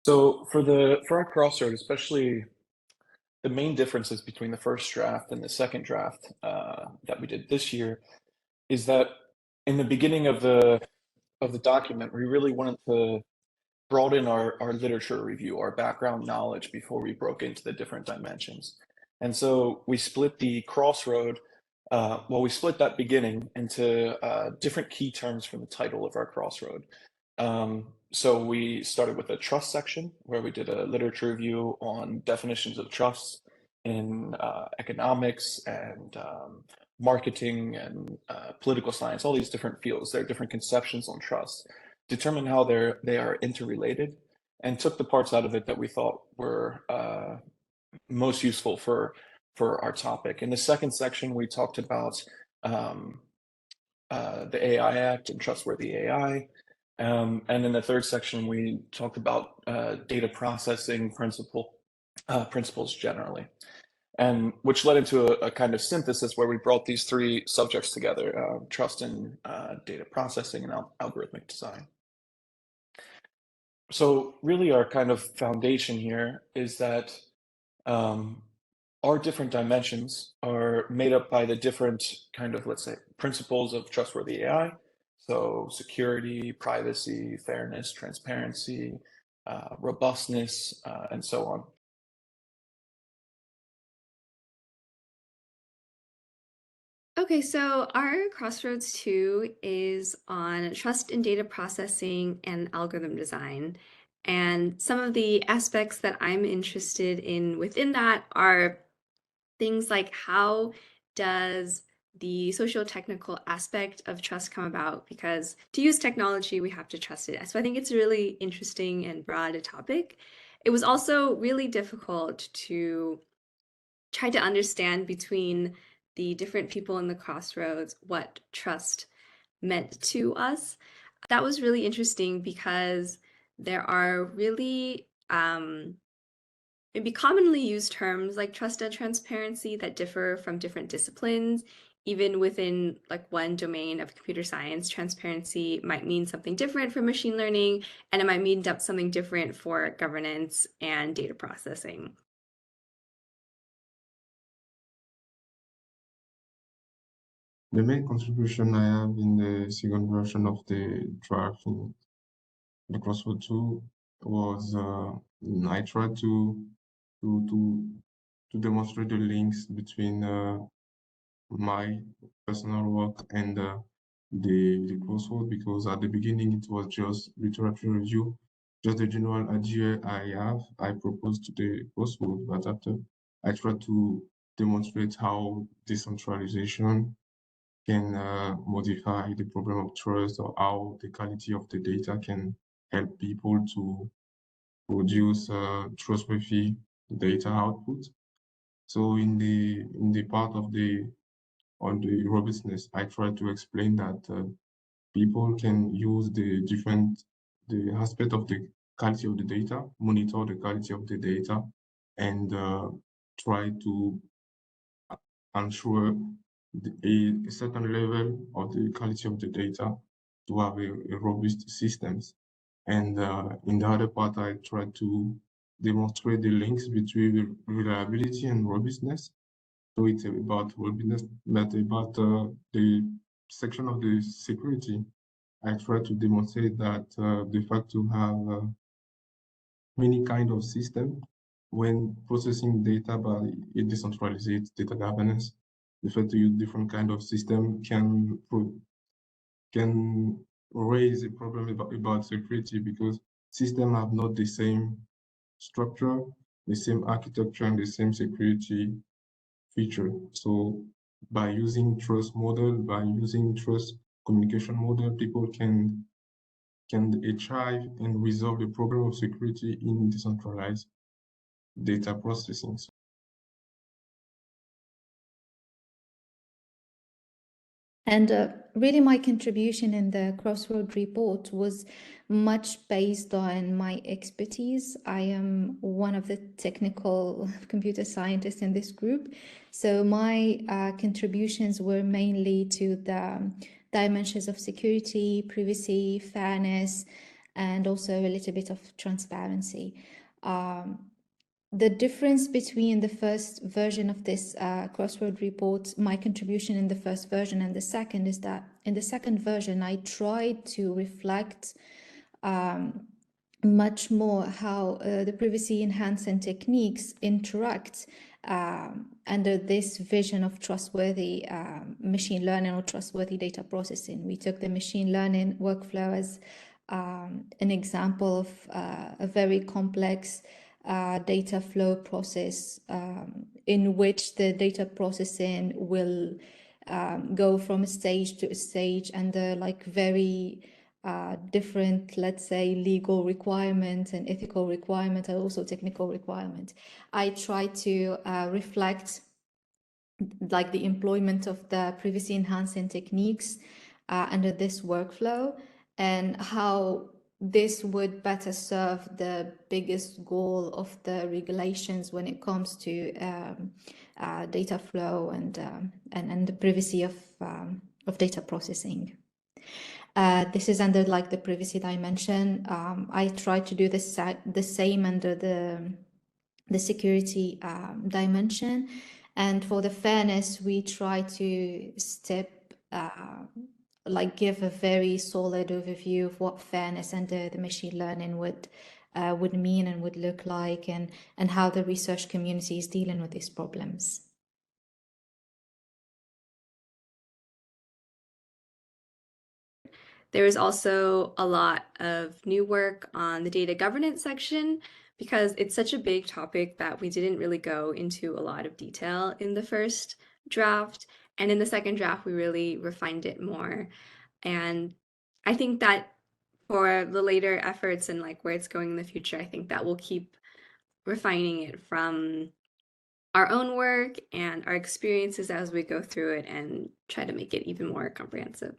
So for our Crossroad, especially the main differences between the first draft and the second draft that we did this year is that in the beginning of the document, we really wanted to broaden our literature review, our background knowledge before we broke into the different dimensions. And so we split the Crossroad, we split that beginning into different key terms from the title of our Crossroad. So we started with a trust section where we did a literature review on definitions of trust in economics and marketing and political science, all these different fields. There are different conceptions on trust, determine how they are interrelated, and took the parts out of it that we thought were most useful for our topic. In the second section, we talked about the AI Act and trustworthy AI. And in the third section, we talked about data processing principles generally, and which led into a kind of synthesis where we brought these three subjects together: trust and data processing and algorithmic design. So really our kind of foundation here is that our different dimensions are made up by the different kind of, let's say, principles of trustworthy AI. So security, privacy, fairness, transparency, robustness, and so on. Okay, so our Crossroads 2 is on trust and data processing and algorithm design. And some of the aspects that I'm interested in within that are things like how does the socio-technical aspect of trust come about? Because to use technology, we have to trust it. So I think it's a really interesting and broad a topic. It was also really difficult to try to understand between the different people in the Crossroads what trust meant to us. That was really interesting because there are really maybe commonly used terms like trust and transparency that differ from different disciplines. Even within like one domain of computer science, transparency might mean something different for machine learning, and it might mean something different for governance and data processing. The main contribution I have in the second version of the draft in the Crossroad 2 was I tried to to to demonstrate the links between my personal work and the Crossroad, because at the beginning it was just literature review, just the general idea I proposed to the Crossroad, but after I tried to demonstrate how decentralization can modify the problem of trust, or how the quality of the data can help people to produce trustworthy data output. So in the part of on the robustness, I try to explain that people can use the aspect of the quality of the data, monitor the quality of the data, and try to ensure a certain level of the quality of the data to have a robust systems. And in the other part, I try to demonstrate the links between reliability and robustness. So it's about robustness, but about the section of the security. I try to demonstrate that the fact to have many kind of system when processing data by a decentralized data governance, the fact to use different kind of system can raise a problem about security, because systems have not the same structure, the same architecture, and the same security feature. So by using trust model, by using trust communication model, people can achieve and resolve the problem of security in decentralized data processing. And really, my contribution in the Crossroad report was much based on my expertise. I am one of the technical computer scientists in this group. So my contributions were mainly to the dimensions of security, privacy, fairness, and also a little bit of transparency. The difference between the first version of this Crossroad report, my contribution in the first version and the second, is that in the second version, I tried to reflect much more how the privacy enhancing techniques interact under this vision of trustworthy machine learning or trustworthy data processing. We took the machine learning workflow as an example of a very complex data flow process in which the data processing will go from stage to stage under like very different, let's say, legal requirements and ethical requirements and also technical requirements. I try to reflect like the employment of the privacy enhancing techniques under this workflow and how this would better serve the biggest goal of the regulations when it comes to data flow and the privacy of data processing. This is under like the privacy dimension. I try to do the same under the security dimension. And for the fairness, we try to give a very solid overview of what fairness under the machine learning would mean and would look like, and how the research community is dealing with these problems. There is also a lot of new work on the data governance section because it's such a big topic that we didn't really go into a lot of detail in the first draft. And in the second draft, we really refined it more. And I think that for the later efforts and like where it's going in the future, I think that we'll keep refining it from our own work and our experiences as we go through it and try to make it even more comprehensive.